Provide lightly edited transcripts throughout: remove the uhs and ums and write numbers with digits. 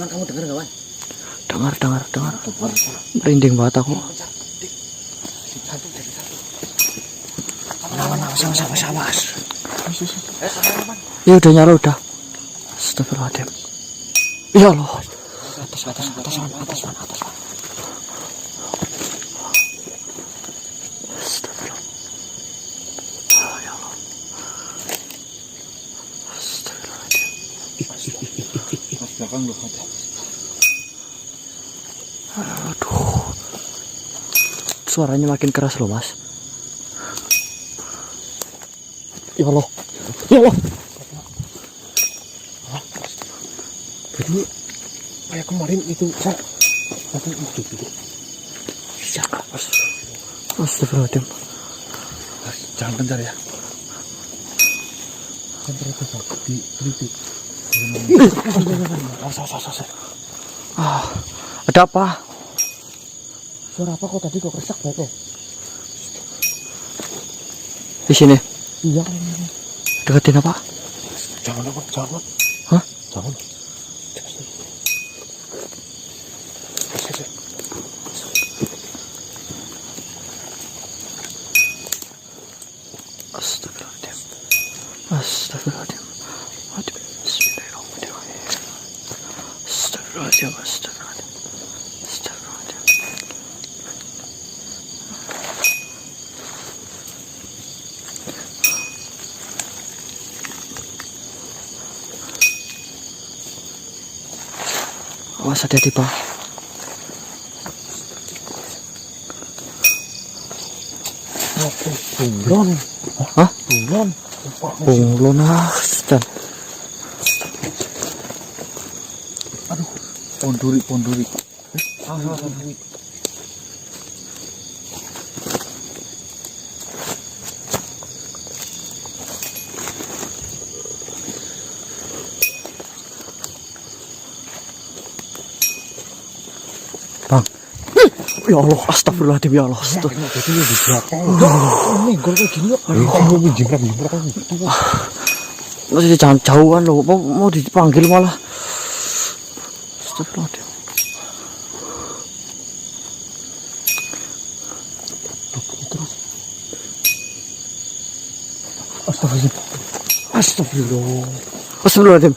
Man, kamu dengar nggak, Man? Dengar. Merinding banget aku. Awas. Ya udah nyala udah. Astagfirullahaladzim. Ya Allah. Atas, Man. Astagfirullah. Ya Allah. Astagfirullahaladzim. Mas belakang loh, ada. Aduh. Suaranya makin keras loh, Mas. Ya Allah. Jadi kayak kemarin itu, Pak. Itu. Ya, astagfirullahaladzim. Jangan bentar ya. Bentar itu, Pak. Di kritik. Awas. Ada apa? Suara apa kok tadi kok keresak banget ya? Di sini. Iya. Deketin apa? Jangan. Hah? Jangan. Astagfirullahaladzim. Bismillahirrahmanirrahim. Astagfirullahaladzim. Awas, hati-hati, Pak. Bunglon. Hah? Bunglon. Bunglon, Ustaz. Aduh, ponduri. Bang. Ya Allah, astagfirullahaladzim, ya Allah. Jadi di belakang. Ini gol kayak gini kok. Kamu jingkrak. Masih jangan jauhan loh, mau dipanggil malah. Astagfirullahaladzim. Terus. Astagfirullahaladzim.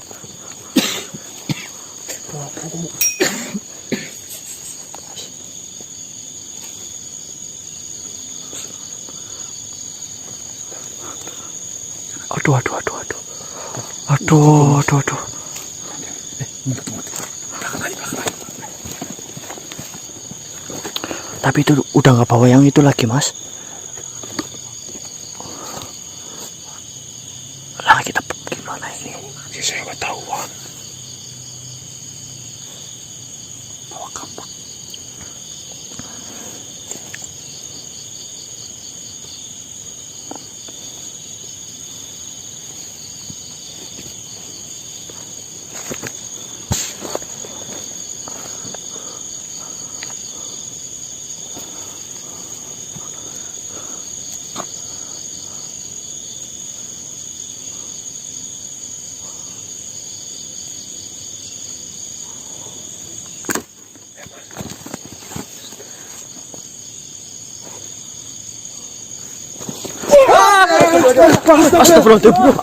Aduh. Tapi itu udah nggak bawa yang itu lagi, Mas. Lah kita gimana ini? Saya nggak tahu. Bawa kampak.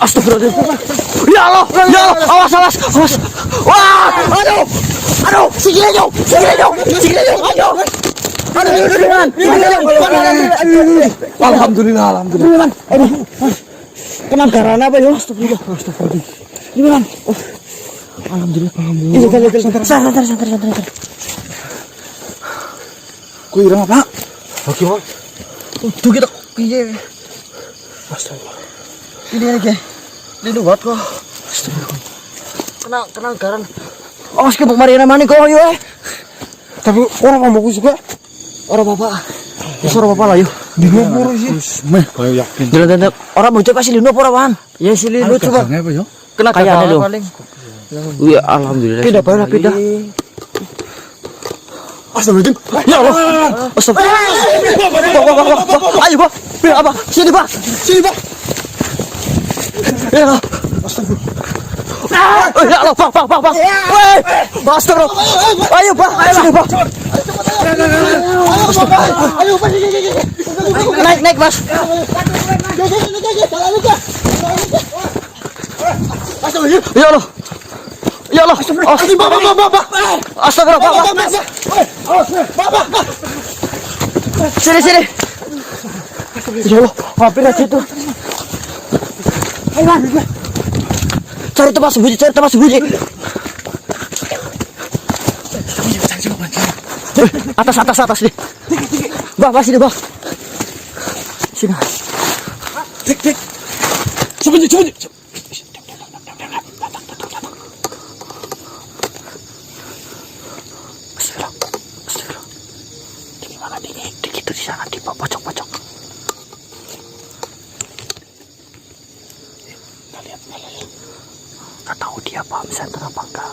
Astagfirullahaladzim. Ya Allah, awas. Wah, aduh, sikilnya jauh. Alhamdulillah. Kena darah apa ya? Astagfirullah. Gimana? Alhamdulillah. Santai. Kau irang apa? Bagaimana? Tuh kita piye? Astagfirullah. Ini lagi. Ini buat kok. Astagfirullah. Kena garan. Awas ke Mariana mana kok yo. Tapi orang mamaku juga. Orang bapak. Suara bapak lah yo. Di ngubur sih. Meh, kau yakin? Jalan orang bocah pasti lino apa apaan? Ya si lino coba. Apa yo? Kena kayaknya lo. Iya, alhamdulillah. Pindah. Astagfirullahaladzim. Ya Allah. Astagfirullah. Ayo, Pak. Apa? Sini, Pak. Ya Allah. Astagfirullah. Ya Allah, bang. Woi, bas bro. Ayo bang, sini bang. Ayo, Pak. Naik mas. Ya Allah. Ya Allah. Astagfirullah, Pak. Sini. Ya Allah, hampir aja itu. Cari tempat sembunyi. Atas nih. Bang, sini bang. Sini. Cek. Sembunyi. Astagfirullah. Gimana nih? Dikit di sana di pojok. Lihat. Gak tahu dia paham center apa enggak.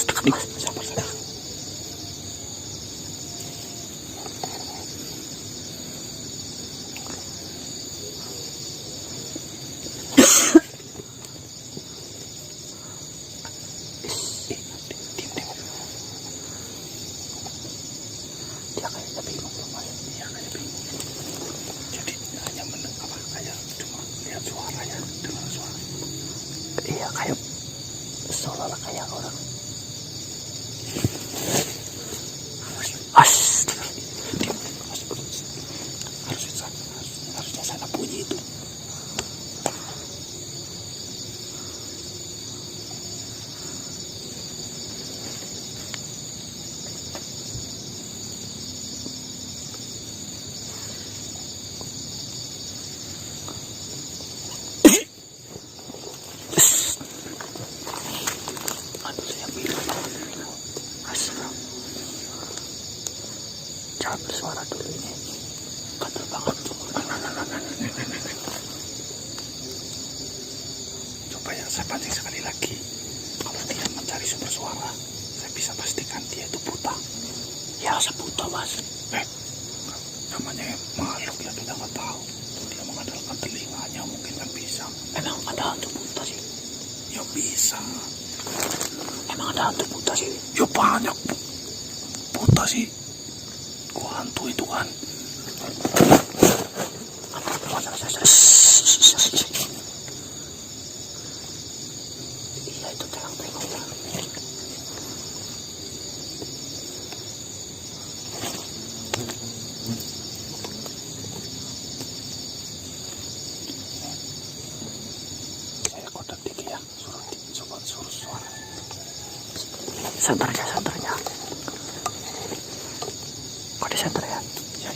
Dekat mas. Sabar. Dia kayaknya bingung mas. Iya, kayak bingung. Jadi hanya kayak cuma lihat suaranya, dengar suara. Iya, kayak seolah-olah kayak orang. Harusnya sana bunyi itu. Jangan bersuara dulu ini. Gatel banget tuh. Coba ya, saya pancing sekali lagi. Kalau dia mencari sumber suara, saya bisa pastikan dia itu buta. Ya, sebuta mas. Namanya makhluk ya, kita nggak tahu. Dia mengandalkan telinganya mungkin kan bisa. Emang ada hantu buta sih? Ya bisa. Emang ada hantu buta sih? Ya banyak buta sih. Gua hantu itu kan. Iya, itu terang-terang. Saya kodak dikit ya, suruh suara. Senternya. Kode senter ya? Ya.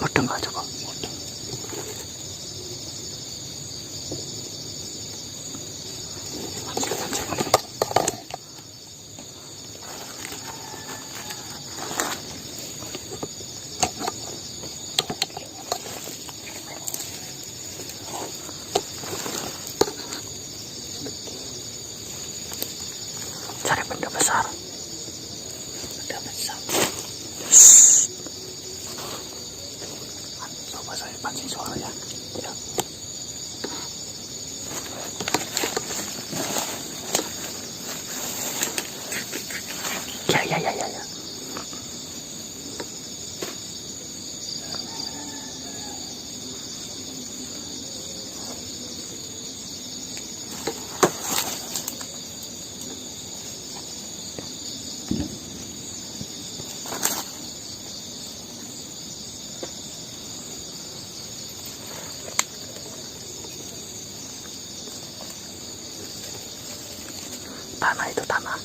Mudeng aja kok. Cari benda besar. Coba saya pancing suara ya. Ya. Tanah itu tanah.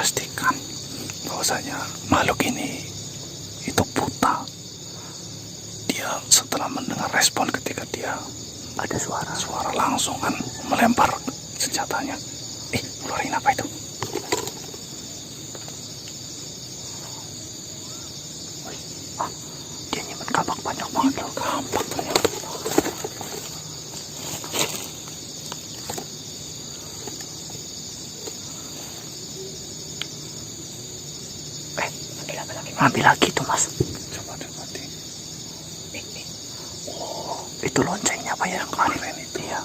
pastikan bahwasanya makhluk ini itu buta. Dia setelah mendengar respon ketika dia Ada suara. langsung kan melempar senjatanya. Ngeluarin apa itu? Dia nyimpen kampak banyak banget loh. Kampak ternyata. Ambil lagi tuh mas. Coba deh mati. Oh, itu loncengnya apa ya yang kemarin itu? Iya.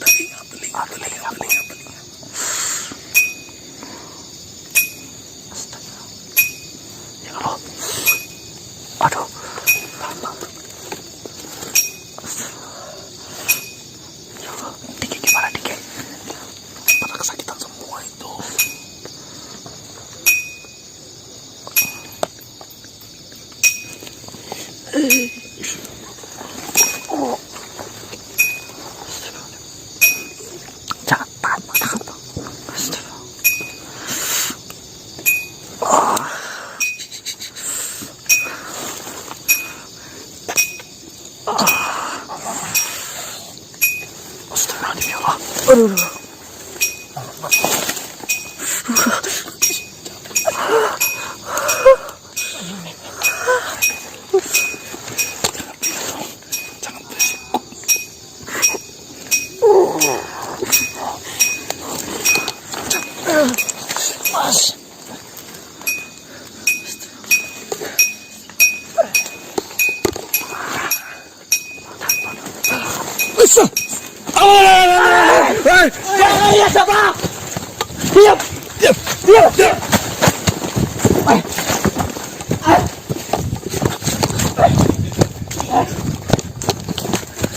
Telinga. Astaga. Ya Allah. Aduh. Diki gimana Diki? Pada kesakitan semua itu. Jangan tahan mata kamu. Astaga. Astagfirullahaladzim ya Allah. Aduh. Jangan berisik. Mas. Ya siapa? Diam.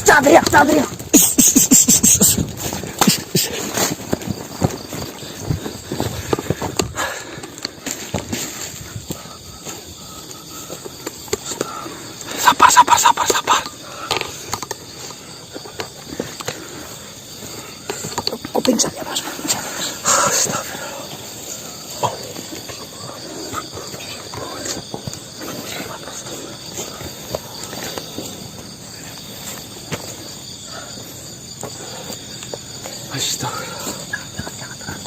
Jangan teriak. Sabar. Kok pingsan ya mas? Astagfirullah. Jangan.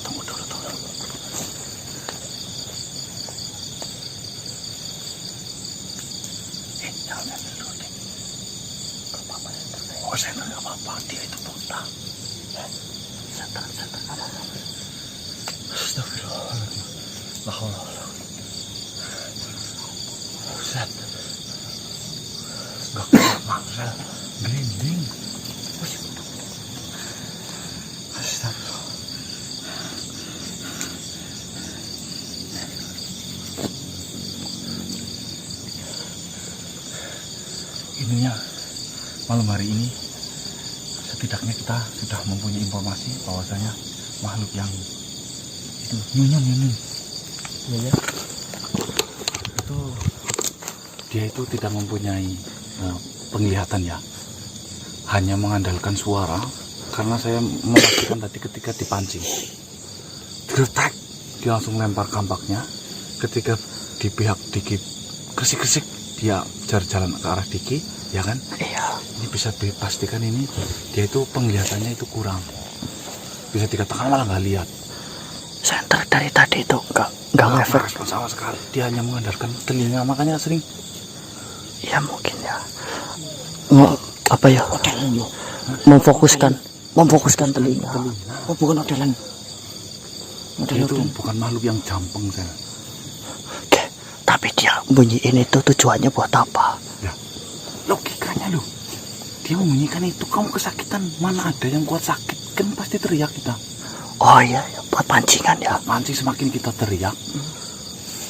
Tunggu dulu. Jangan ambil dulu deh. Gak apa-apa. Oh, saya nggak apa-apa. Dia itu buta. Santai. Astagfirullahaladzim. La haula wala quwwata. Ustaz. Gak kuat maksa. Merinding. Astagfirullah. Ininya malam hari ini setidaknya kita sudah mempunyai informasi bahwasanya makhluk yang itu nyunyum Iya. itu dia itu tidak mempunyai penglihatan ya, hanya mengandalkan suara. Karena saya memastikan tadi ketika dipancing gertek dia langsung lempar kampaknya. Ketika di pihak Diki gresik dia jalan ke arah Diki, ya kan? Iya. Ini bisa dipastikan ini dia itu penglihatannya itu kurang, bisa dikatakan malah nggak lihat. Center dari tadi itu nggak ngefek. Respon sama sekali, dia hanya mengandalkan telinga, makanya sering. Ya mungkin ya. Apa ya? Memfokuskan telinga. Oh bukan modelan. Dia itu bukan makhluk yang jampeng saya. Oke, tapi dia bunyiin itu tujuannya buat apa? Ya, logikanya loh. Dia membunyikan itu, kamu kesakitan, mana ada yang kuat sakit, kan pasti teriak kita. Oh iya, buat pancingan ya. Mancing, semakin kita teriak,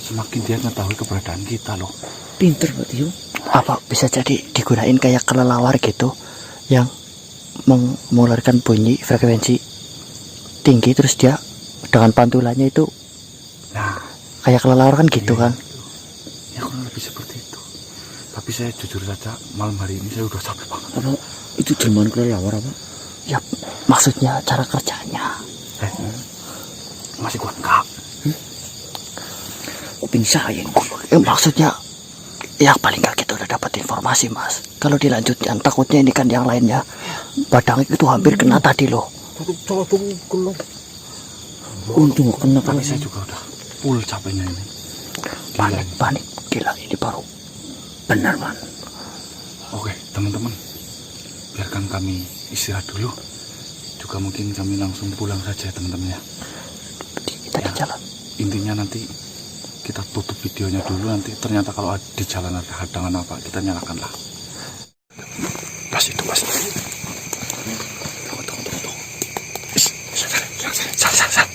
semakin dia mengetahui keberadaan kita loh. Pinter buat you. Apa bisa jadi digunain kayak kelelawar gitu, yang mengeluarkan bunyi frekuensi tinggi, terus dia dengan pantulannya itu Nah, kayak kelelawar kan gitu Iya, kan. ya kurang lebih seperti itu. Tapi saya jujur saja malam hari ini saya udah capek banget. Apa itu jelmaan kelelawar apa? Ya maksudnya cara kerjanya. Masih kuat nggak? Kuping saya ini. Maksudnya ya paling nggak kita udah dapat informasi mas. Kalau dilanjutkan takutnya ini kan yang lainnya badang itu hampir kena tadi loh. Untung kena Tapi saya juga udah full capeknya ini. Panik gila ini baru. benar man. Oke teman-teman, biarkan kami istirahat dulu. Juga mungkin kami langsung pulang saja ya teman-teman ya. Kita di jalan. Intinya nanti kita tutup videonya dulu. Nanti ternyata kalau di jalan ada hadangan apa, kita nyalakan lah. Pas itu mas. Tunggu. Sal.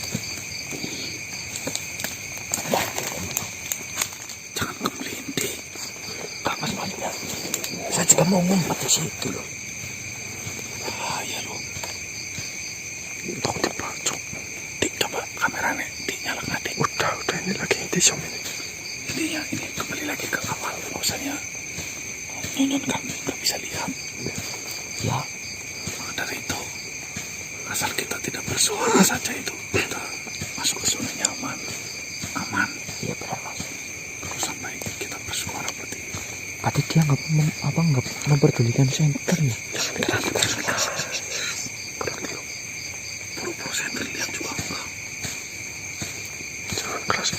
Jangan kemelinting. Gak mas ya. Saya juga mau ngumpet di situ loh. Bahaya loh. Tunggu dibacok. Coba kameranya dinyalakan adik. Udah ini lagi di zoom ini. Intinya ini kembali lagi ke awal. Bahwasanya nyonya kami nggak bisa lihat. Ya. Maka dari itu, asal kita tidak bersuara saja itu kita masuk ke zona nyaman, aman. Iya benar mas. Kalau sampai kita bersuara berarti Berarti dia nggak memperdulikan senter ya? keras. Berarti buru-buru saya terlihat juga enggak. Jangan keras.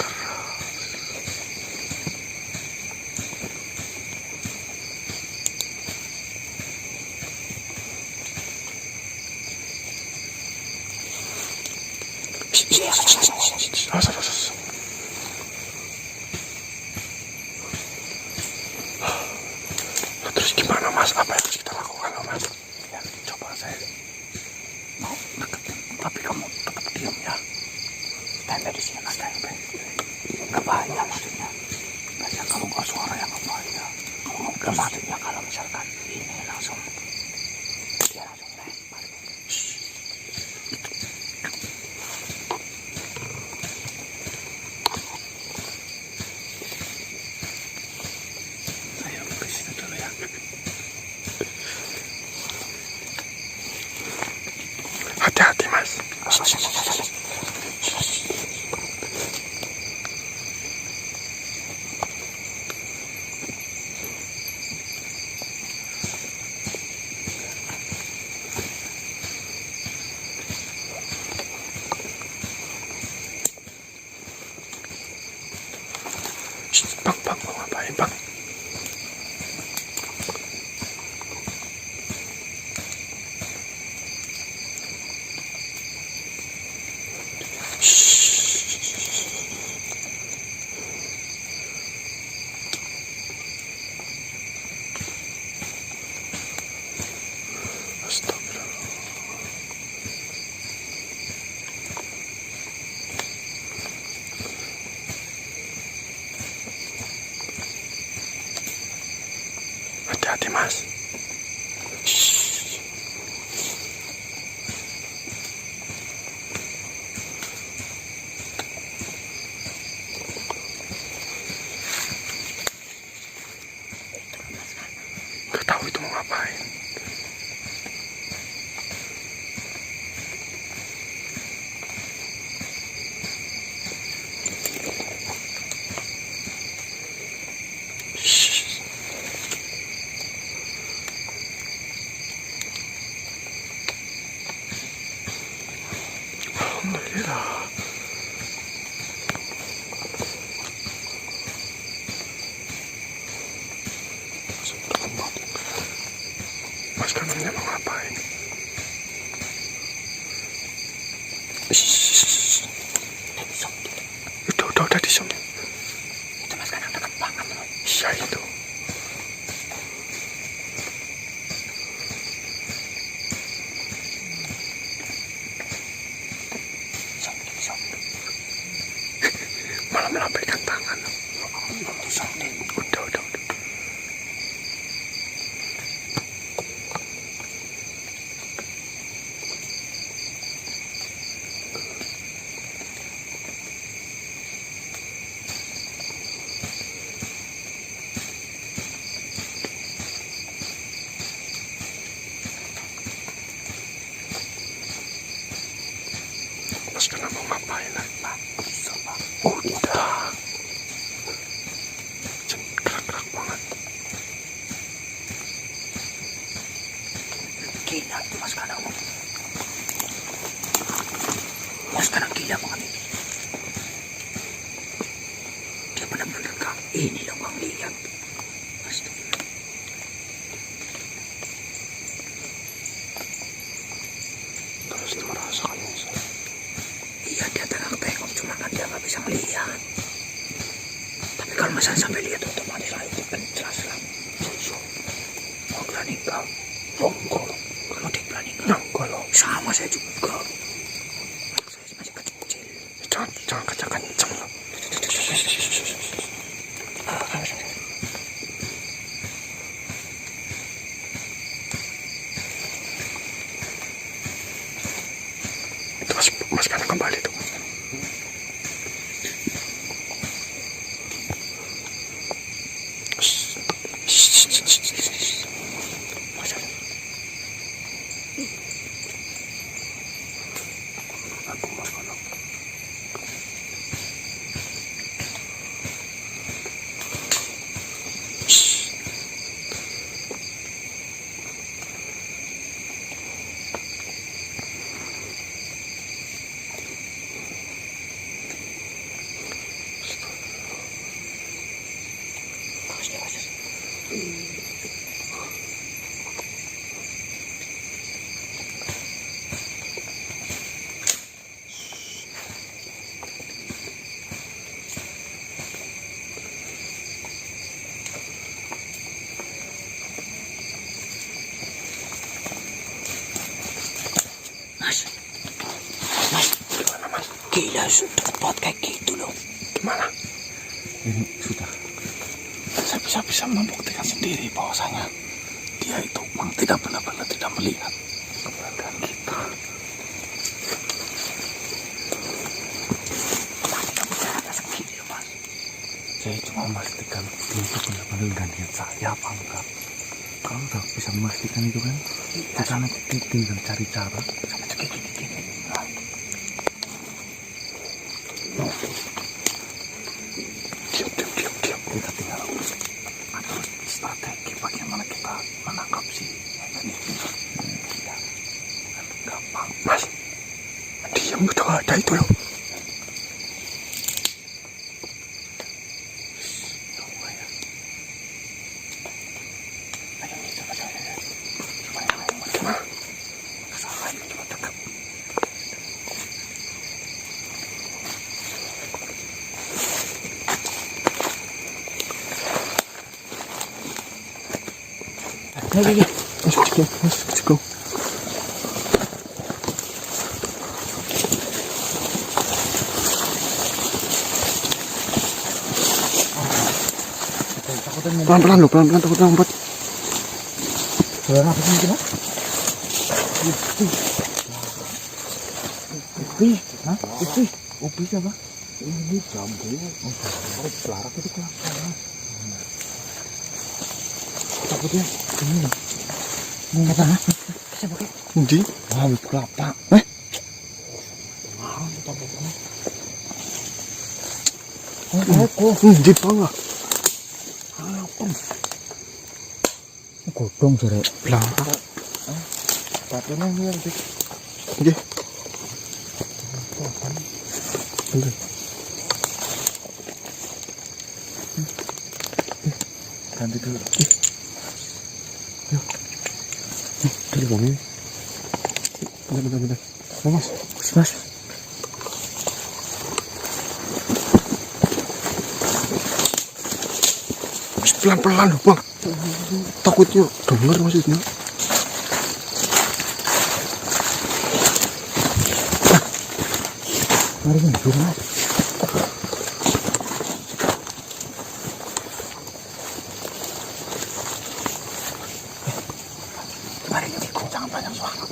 Terus gimana mas? Apa yang harus kita lakukan mas? Ya, coba saya mau deketin, tapi kamu tetap diam ya. Standby di sini mas, standby. Gak bahaya maksudnya. Bahaya kalau nggak suara yang gak bahaya. Gak maksudnya kalau misalkan ini langsung dia langsung lempar. Saya ke situ dulu ya. Hati-hati mas. Bang, mau ngapain bang? Astagfirullah. Hati-hati mas. Gak tahu itu mau ngapain. Alhamdulillah. Mas kanannya mau ngapain? Udah di zoom. Itu mas kanan dekat banget loh. Iya itu. Malah melambaikan tangan. Udah. enak Pak. Oh tidak. Gerak-gerak banget. Gila itu Mas Kanang. Mas Kanang gila banget ini. Dia benar-benar kak. Ini loh Bang lihat. Astagfirullah. Terus itu merasakan ini. Iya dia tengok-tengok cuma kan dia nggak bisa melihat. Tapi kalau misalnya sampai lihat otomatis lah itu kan jelas lah. Mau berani kau? Enggak. Kalau dia berani kau? Enggak loh. Sama saya juga. Anak saya masih kecil. Jangan kencang-kencang loh. Itu Mas Kanang kembali tuh. Aku Mas Kanang. Mas, Gimana Mas? gila deket banget kayak gitu loh. Gimana? Ini sudah. Saya bisa membuktikan sendiri bahwasanya dia itu memang tidak benar-benar tidak melihat keberadaan kita. Mas, kamu caranya segini loh Mas. Saya cuma memastikan dia itu benar-benar nggak lihat saya apa enggak. Kalau udah bisa memastikan itu kan, kita nanti tinggal cari cara. Sama kayak gini-gini. Diam. Kita tinggal atur strategi bagaimana kita menangkap si ini. Ya, kan gampang. Mas, diam udah gak ada itu loh. Coba ya. Ayo coba. Gimana? Kesalahan itu coba dekat. Ya. Let's go. Pelan-pelan lo, pelan-pelan takut lompat. Suara apa sih Mas? Ubi siapa? Ini jambu. Oh, pelarak itu kelapa. Takutnya ini loh. Ini apa? Saya pakai. Di? Wah, itu kelapa. Mau takutnya. Di bawah. Godong sore. Pelarak. Patutnya ini yang sih. Oke. Bentar. Ganti dulu. Dulu bang ini. Bentar. Oh, Mas. Mas. Mas, pelan-pelan loh bang. Takutnya dengar maksudnya. Mari mundur Mas. Mari ikut, jangan banyak suara.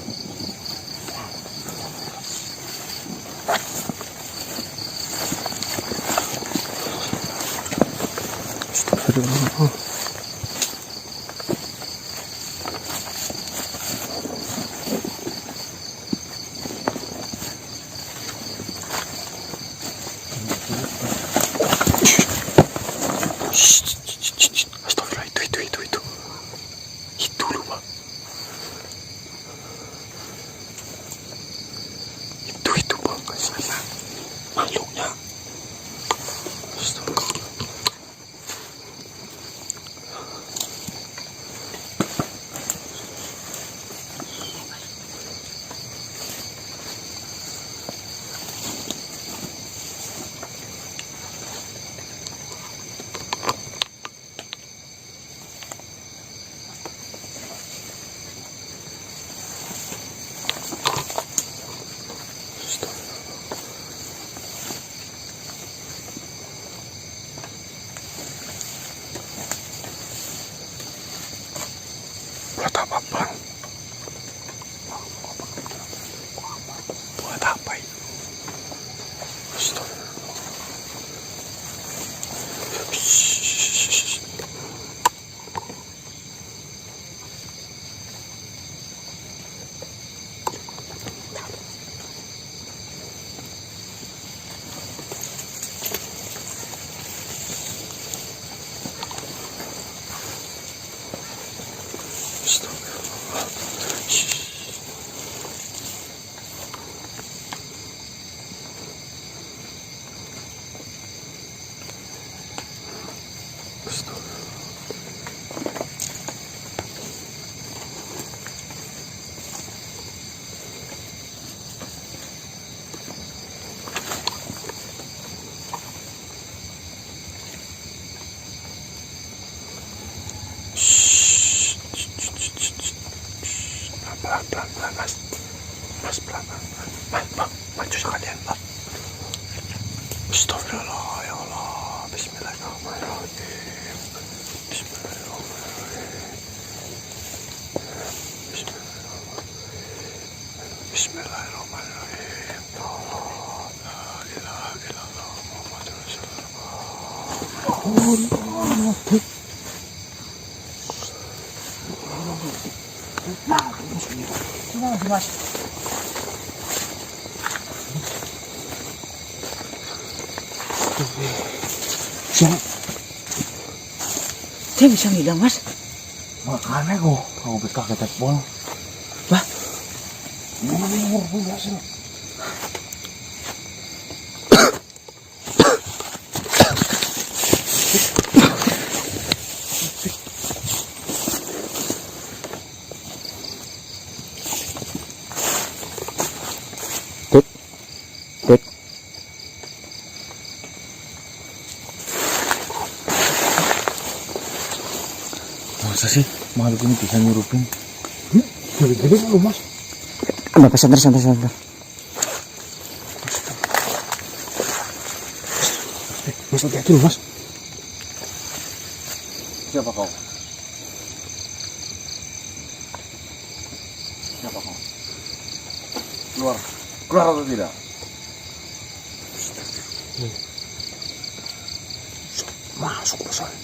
Astagfirullah. Pelan-pelan, Mas. Mas, pelan-pelan. Mas, Bang, maju sekalian, Pak. Astagfirullah, ya Allah. Bismillahirrahmanirrahim. Bismillahirrahmanirrahim. Bismillahirrahmanirrahim. Ya Allah. La ilaha illallah. Muhammadur Rasulullah. Allah. Mas. Siapa? Dia bisa ngilang, Mas. Makanya kok. Aku bisa kaget telepon. Bah, Nomor pula sih. Masa sih makhluk ini bisa nyurupin? Gede-gede lu, Mas. Bapak santai. Mas, hati-hati lu, Mas. Siapa kau? Siapa kau? Keluar. Keluar atau tidak? Masuk ke saya.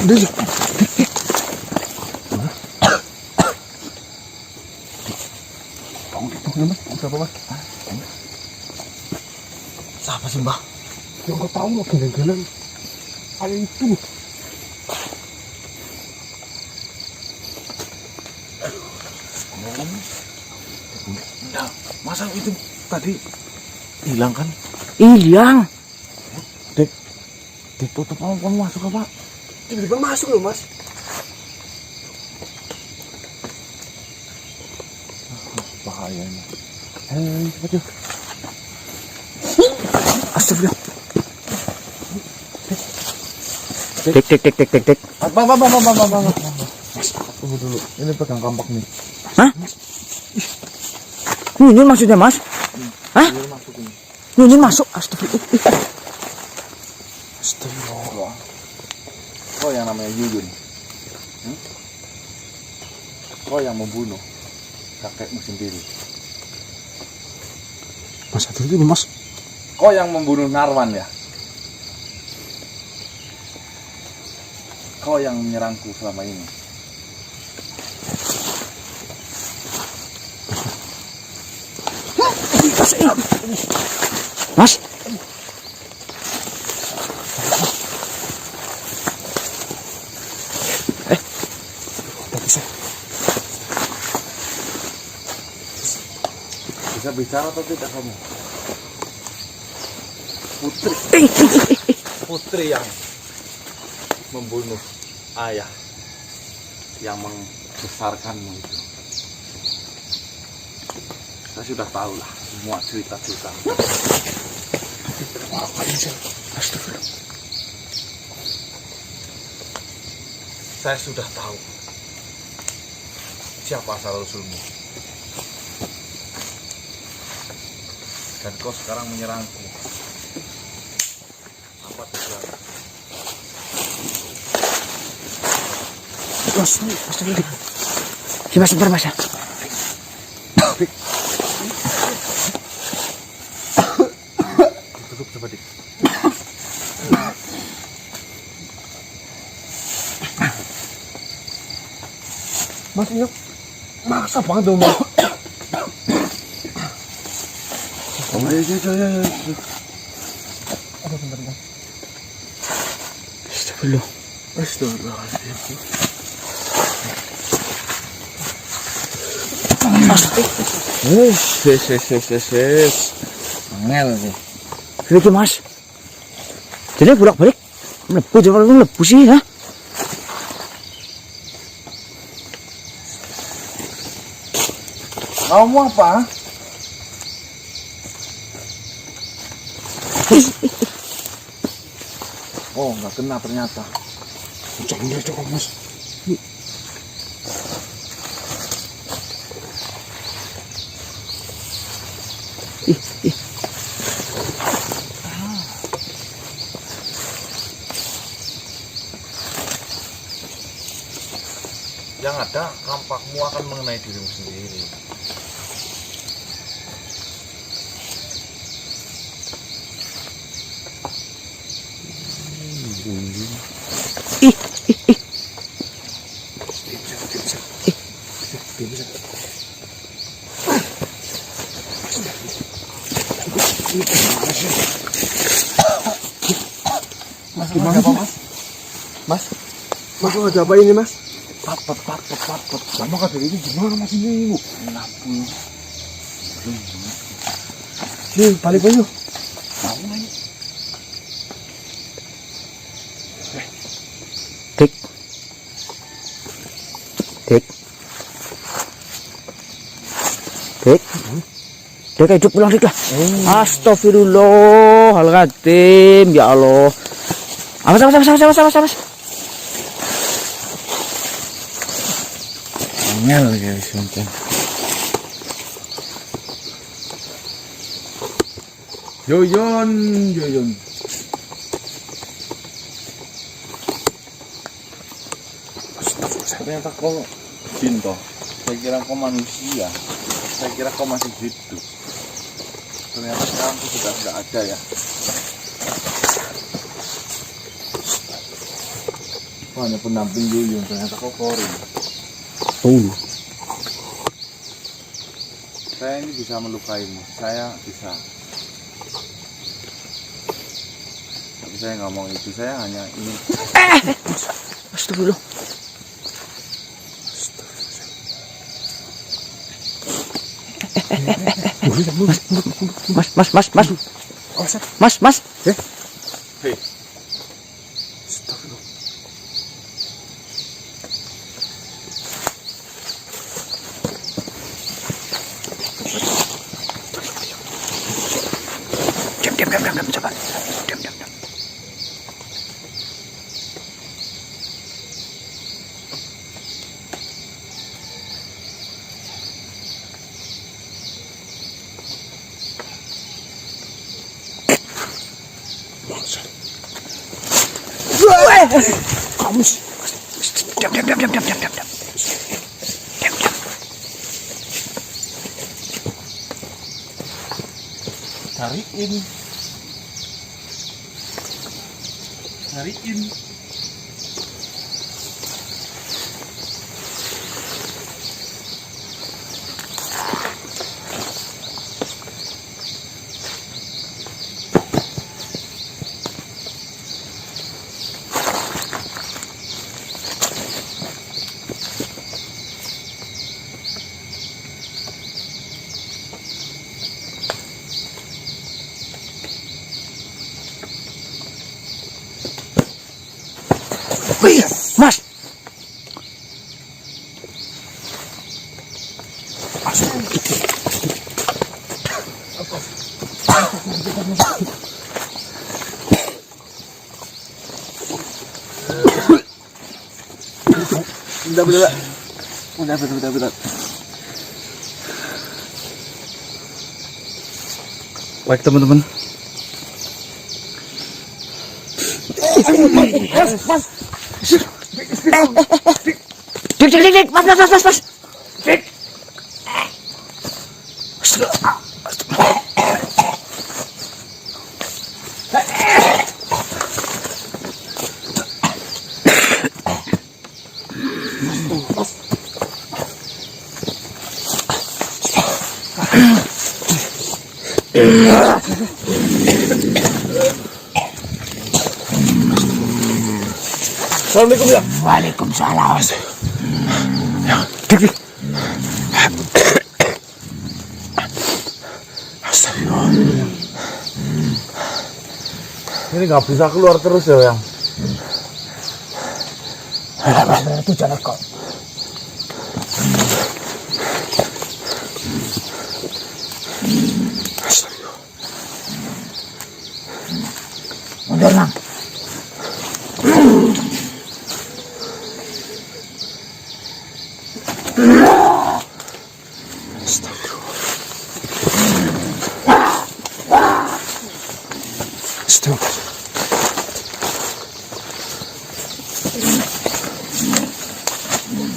Dia. Bangun, Mas. Siapa, Mas? Siapa sih, Mbah? Yang kau tahu loh, geleng-geleng. Ada itu. Enggak, masa itu tadi hilang kan? Hilang. Ditutup kamu masuk apa? Tiba-tiba masuk loh, Mas. Bahayanya. Cepat yuk. Astagfirullah. Tik. Bang. Tunggu dulu. Ini pegang kampak nih. Hah? Nyun maksudnya, Mas? Hah? Ini masuk ini. Nyun masuk. Astagfirullah. Astagfirullah. Kau yang namanya Yuyun. Kau yang membunuh kakekmu sendiri. Mas, hati-hati lu, Mas. Kau yang membunuh Narwan ya? Kau yang menyerangku selama ini. Mas. Bisa bicara atau tidak kamu? Putri yang membunuh ayah yang membesarkanmu itu. Saya sudah tahu lah semua cerita-cerita. Astagfirullah. Saya sudah tahu siapa asal-usulmu. Dan kau sekarang menyerangku. Apa tujuan? Mas, astagfirullah. Coba sebentar, Mas. Tutup coba dik. Mas, ini masa banget dong, Mas. Ayo. Aduh, bentar, Mas. Astagfirullah. Astagfirullahaladzim. Yes. Angel sih. Lagi, Mas. Jadi bolak-balik. Melebu coba lu melebu sih ya. Kamu apa? Oh, nggak kena ternyata. Jangan dia coba mas. Yang ada kampakmu akan mengenai dirimu sendiri. Gimana sih mas? Mas ada apa ini mas? Papet. Sama kata ini gimana mas ini bu? Nih balik aja. Dik. Dik hidup pulang dik lah. Astagfirullahaladzim, ya Allah. Awas. Angel guys, mungkin. Yoyon. Ternyata kau cinta. Saya kira kau manusia. Saya kira kau masih hidup. Ternyata sekarang kau sudah tidak ada ya. Kau hanya pendamping Yoyon. Ternyata kau Korin. Saya ini bisa melukaimu. Saya bisa. Tapi saya nggak mau itu. Saya hanya ingin. Astagfirullah. Mas. Hei. Diam, coba. Diam. Kamu sih. Diam. Cariin. Mas. Udah. Baik teman-teman. Dik, mas. Dik. Assalamualaikum ya. Waalaikumsalam. Ya, dik. Astagfirullah. Ini nggak bisa keluar terus ya, Yang. Itu jalan kok. Mundur nang.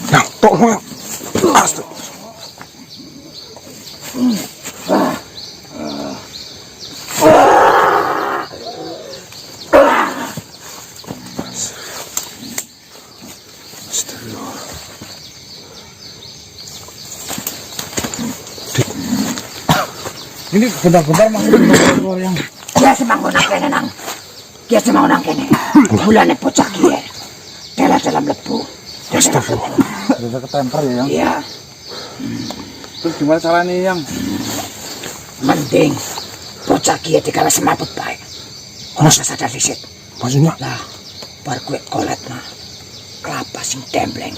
Nah, tolong. Astagfirullah. Ini bentar-bentar keluar yang. Dia semanggo nang kene nang. Dia semanggo nang kene. Bulane bocah kiye. Tela dalam lebu. Astagfirullah. Udah ketemper ya, Yang? Iya, Terus gimana caranya, Yang? mending bocah kiye digawe semaput bae. Ora usah sadar disit. Maksudnya? Lah, bar kuwi kolet mah. Kelapa sing tembleng.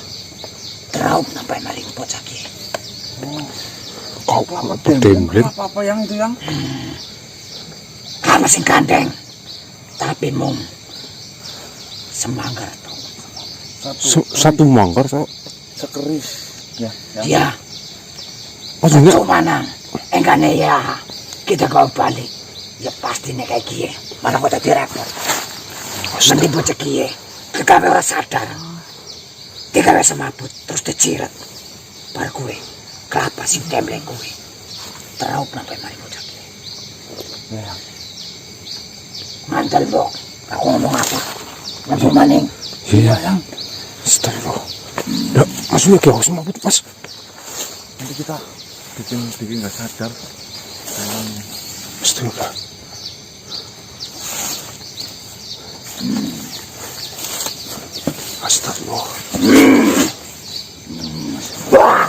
Traup nampai maring bocah kiye. Kau tembleng. Apa-apa Yang itu, Yang? Kelapa sing gandeng. Tapi mung semanggar tuh. Satu mangkar, so. Sekeris. Ya, Yang. Dia Maksudnya? cuma nang. Enggaknya ya kita kau balik. Ya pasti nih kayak gie. Mana kau tadi repot. Nanti bocah gie. Kegawe ora sadar. Digawe semaput terus diciret. Bar gue kelapa sing tembleng gue. Teraup sampai mari bocah gie. Ya. Mantel bok. Aku ngomong apa? Langsung maning. Iya, Yang. Astagfirullah. Ya, maksudnya kayak harus mabut, Mas. Nanti kita bikin nggak sadar. Astagfirullah. Astagfirullah. Wah,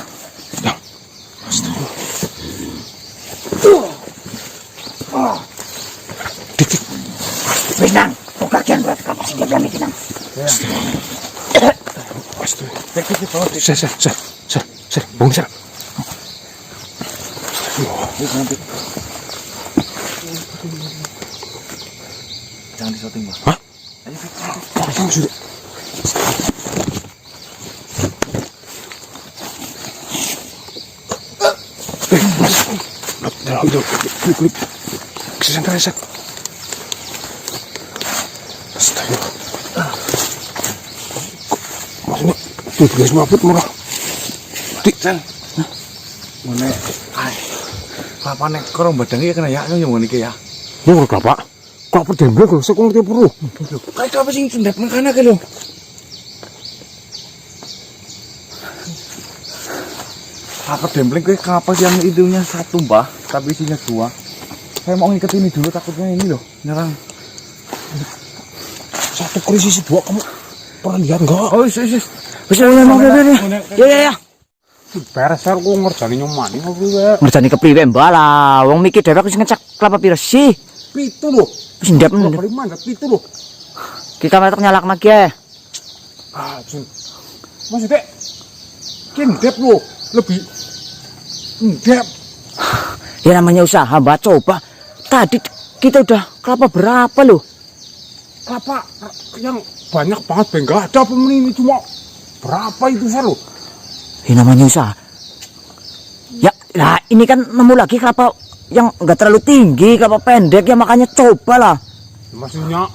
Yang. Astagfirullah. Dik. Benang. Buka kian buat kamu sing tembleng iki nang. Astagfirullah. Sir. Bangun, sir. Jangan disoting, Pak. Hah? Apa maksudnya? Mas. Kesentar, sir. Astagfirullah. Maksudnya, guys mabut murah. Cel. Mana? Kelapa nek korong badangnya kena ya, yang ngomong ya. Ini kalau kelapa. Kelapa dembleng kalau saya ngerti perlu. Kayak kelapa sing cendap makana ke lo. Kelapa dembleng kayak kelapa yang hidungnya satu, Mbah, tapi isinya dua. Saya mau ngikat ini dulu, takutnya ini loh nyerang. Satu krisis dua, kamu pernah lihat enggak? Oh, yes. Bisa mau ya. Beres aku ngerjani nyomani ngopi wae. Ngerjani kepriwe mbala. Wong mikir dhewe aku sing ngecek kelapa pira sih? Pitu lho. Wis ndep. Paling mandek pitu lho. Kita metok nyalak lagi. Ah, Jun. Maksudnya ndep lho, lebih ndep. Ya namanya usaha, Mbak, coba. Tadi kita udah kelapa berapa loh? Kelapa yang banyak banget enggak ada pemen ini cuma berapa itu saya lho. Ya namanya usaha. Ya, nah ini kan nemu lagi kelapa yang enggak terlalu tinggi, kelapa pendek ya, makanya cobalah. Maksudnya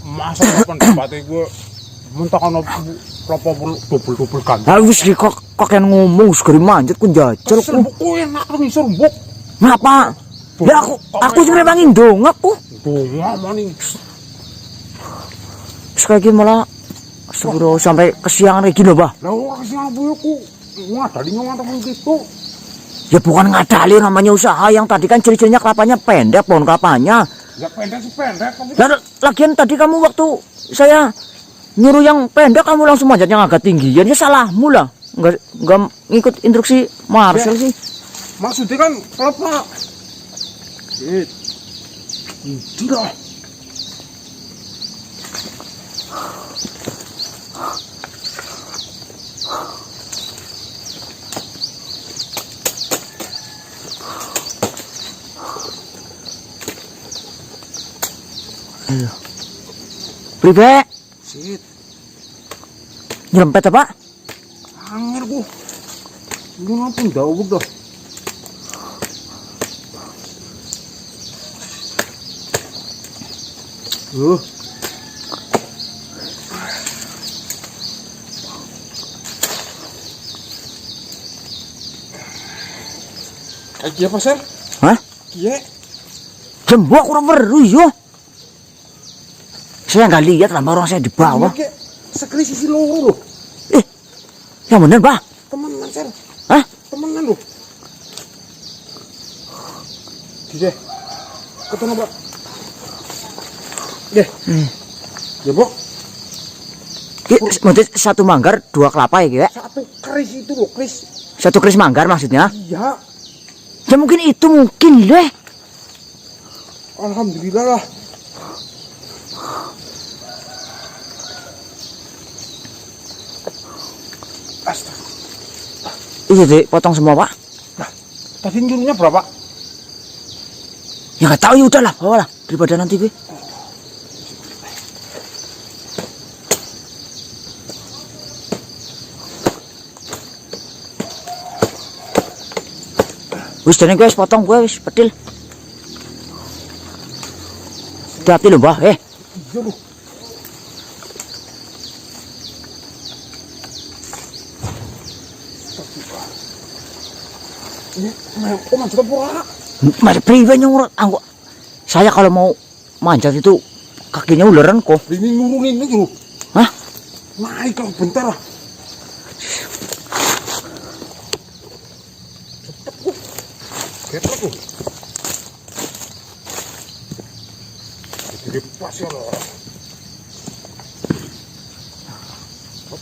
masa pendapat gue mentakkan kelapa double kan. Ah wis kok yang ngomong segeri manjat ku njajal ku. Oh enak nih serbuk. Ngapa? Ya aku sing remangin dongak ku. Dongak maning. Sekali malah suruh sampai kesiangan kayak gini loh, Bah. Lah ora kesiangan aku ngadali ngomong gitu. Ya bukan ngadali, namanya usaha. Yang tadi kan ciri-cirinya kelapanya pendek, pohon kelapanya. Ya pendek sih pendek. Dan lagian tadi kamu waktu saya nyuruh yang pendek kamu langsung manjat yang agak tinggi. Ya salahmu lah. Enggak ngikut instruksi Marcel sih. Maksudnya kan kelapa. Tidak. Ayo. Pribe, Sit, nyerempet apa? angin ku. Lu ngapain dawuk dah? Kayak apa, Sir? Hah? Iya. Jembok kurang beru yo. Saya nggak lihat lah orang saya di bawah. Kayak sekali sisi loro loh. Yang bener, Pak. Temenan, Sir. Hah? Temenan loh. Gede. Ketemu, Pak. Deh. Ya, Bok. Maksudnya satu manggar, dua kelapa ya, Ki? Satu keris itu loh, keris. Satu keris manggar maksudnya? Iya. Ya mungkin itu mungkin leh. Alhamdulillah lah. Astaga. Iya deh, potong semua, Pak. Nah, tadi nyuruhnya berapa? Ya nggak tahu, ya udahlah, bawa lah daripada nanti be. Wis jane guys, potong gue wis pedil. Hati-hati lho, Mbah. Iya loh. Ini, kok manjat apa? Mas priwe nyurut anggo. Saya kalau mau manjat itu kakinya uleran kok. Ini nurunin ini loh. Hah? Naik kalau bentar lah. Cepet loh. Jadi pas ya loh.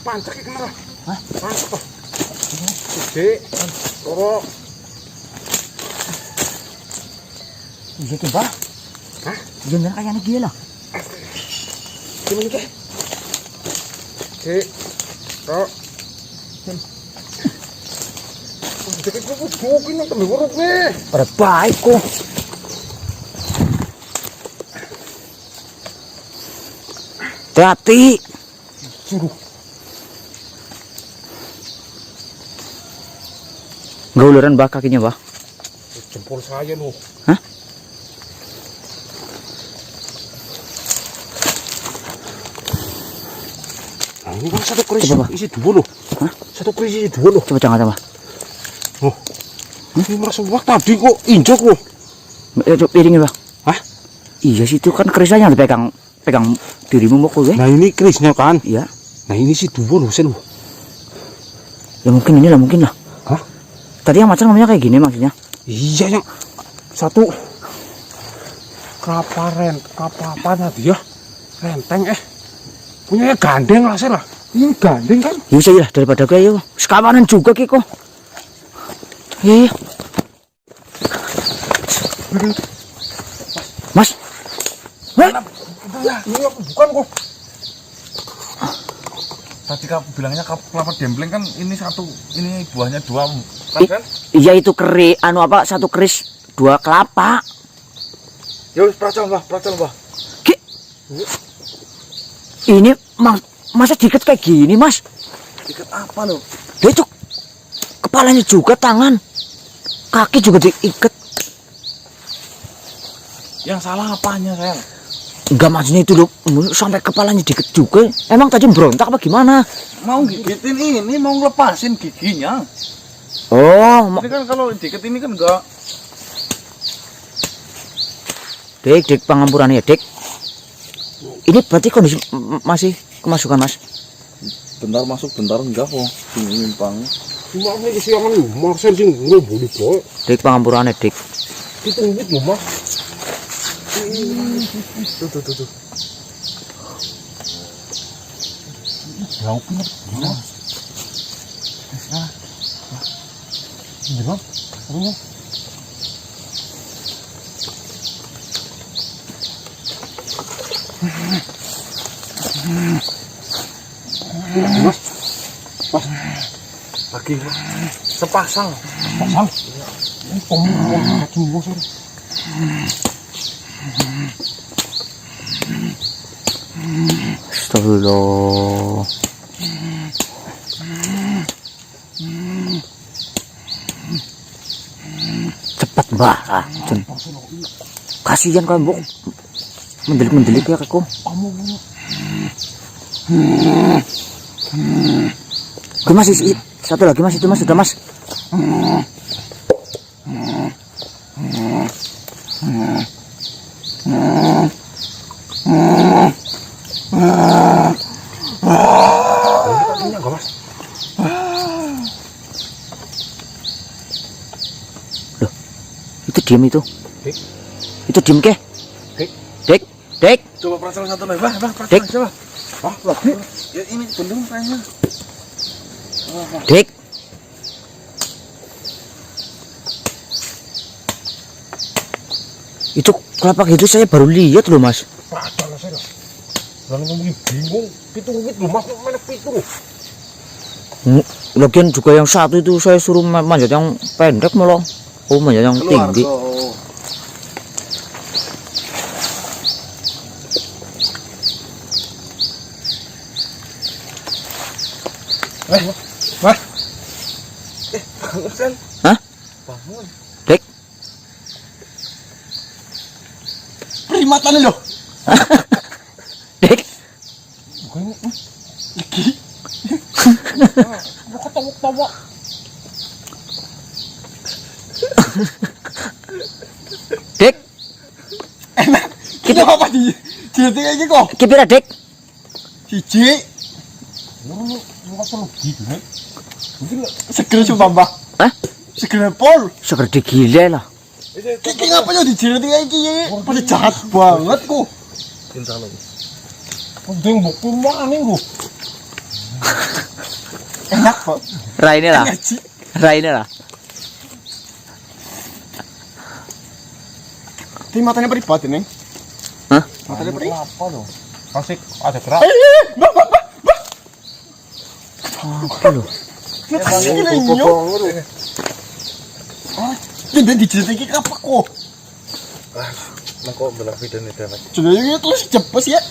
Pancak ya kenapa? Hah? Pancak pak. Gede. Loro. Iya ki, Mbah. Hah? Bener kayaknya dia lah. Gimana ke? Oke. Tok. Jadi aku jokin yang tembak urut nih. Pada baik kok. Hati-hati. Suruh. Nggak uleran, Mbah, kakinya, Mbah. Jempol saya loh. Hah? Nah, ini kan satu keris Coba, Pak. isi dua loh. Hah? Satu keris isi dua loh. Coba jangan tambah. Oh. Ini merasa wah tadi kok injok loh. Coba piringin, Mbah. Hah? Iya sih, itu kan kerisnya yang dipegang dirimu mau kowe. Nah ini kerisnya kan. Iya. Nah ini sih dua loh sen loh. Ya mungkin inilah, mungkin lah. Hah? Tadi yang macam ngomongnya kayak gini maksudnya. Iya yang satu apa dia renteng punya gandeng lah sen lah. Ini gandeng kan? Ya saya lah daripada gue yuk. Sekawanan juga Kiko. Iya. Mas. Mana? Ini apa bukan kok? Tadi kamu bilangnya kelapa dempleng kan ini satu, ini buahnya dua kan? Iya itu keris, satu keris dua kelapa. Ya wis pracal Mbah. Ki. Ini masa diikat kayak gini, Mas? Ikat apa lo? Dia itu kepalanya juga, tangan, kaki juga diikat. Yang salah apanya sayang? Enggak, maksudnya itu loh, sampai kepalanya diikat juga. Emang tadi berontak apa gimana? Mau gigitin ini, mau ngelepasin giginya. Oh, Ini kan kalau diikat ini kan enggak. Dik, pengampurannya ya, Dik. Ini berarti kondisi masih kemasukan, Mas? Bentar masuk, bentar enggak kok. Nyimpang. Cuma ini kesiangan lu, maksa sih nggak boleh boy. Dik, pengampurannya, Dik. Kita ngikut lu mas. Tuh. Lauknya gimana? Gimana? Apa? Lagi sepasang. Pasang. Ini pembunuhan semua sir. Astagfirullah. Cepat mbak, kasihan kau mbok, mendelik ya aku. Oke mas, satu lagi mas, itu mas, sudah mas. Loh, itu diam itu. Dek. Itu diam ke? Dek. Dek. Coba perasaan satu lagi, bah, Dek. perasaan coba. Wah, lagi. Ya ini belum kayaknya. Dek. Itu kelapa itu saya baru lihat loh mas. Padahal saya lalu ngomongin bingung. Pitung lu mas, mana pitung? Lagian juga yang satu itu saya suruh manjat yang pendek malah. Oh manjat yang tinggi. Mas, Bangun, Sen. Hah? Bangun. Dek. primatan lo. Dek. Bukan iki. Lu ketawa-tawa. Dek. Kita apa di? Jadi iki kok. Kipira dek. Siji. Lu kok perlu gitu nih? Mungkin segera coba tambah. Hah? Segera pol. Seperti gila lah. Kiki ngapa yo dijilat kayak gini? Pada jahat banget ku. Insya Allah. Penting buku mana lu? Enak kok. Raine lah. Ngaji. Raine lah. Ini matanya pribadi neng. Hah? Matanya pribadi. Apa lo? Kasih ada gerak. Apa loh? Kasih gini nyok. Tidak dijilat iki apa kok? Nah kok belah video nih dapat. Sudah ini terus cepet ya.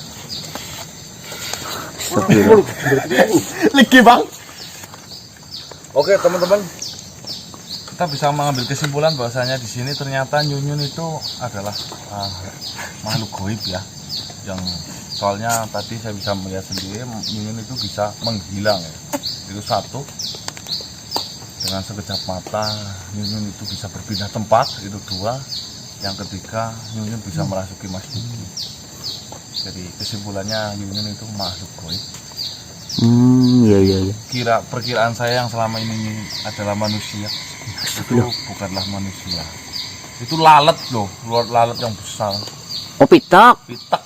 Astagfirullah. Lagi bang. Oke teman-teman, kita bisa mengambil kesimpulan bahwasanya di sini ternyata Nyun itu adalah makhluk goib ya, yang soalnya tadi saya bisa melihat sendiri Nyun itu bisa menghilang ya. Itu satu, dengan sekejap mata Nyun itu bisa berpindah tempat, itu dua, yang ketiga Nyun bisa merasuki Mas Duki. Jadi kesimpulannya Nyun itu makhluk goib. Iya. Perkiraan saya yang selama ini adalah manusia itu bukanlah manusia, itu lalat loh, lalat yang besar, Oh pitak. pitak.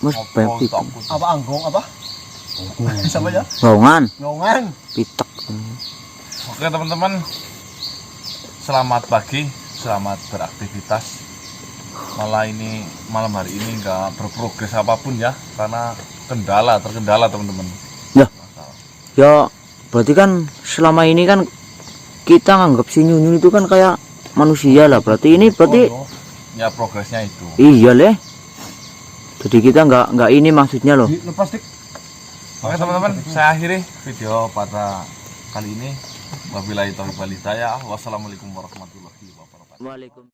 Mas Apa pitak. takut. Apa anggong apa? Siapa ya? Gaungan. Ngongan. Pitak. Oke teman-teman, selamat pagi, selamat beraktivitas. Malam hari ini nggak berprogres apapun ya, karena terkendala teman-teman. Ya berarti kan selama ini kan kita nganggap si Nyun itu kan kayak manusia lah. Berarti ini Ya progresnya itu. iya leh. Jadi kita nggak ini maksudnya loh. Lepas dik. Oke teman-teman, saya akhiri video pada kali ini. Wabillahi taufiq wal hidayah. Wassalamualaikum warahmatullahi wabarakatuh. Waalaikumsalam.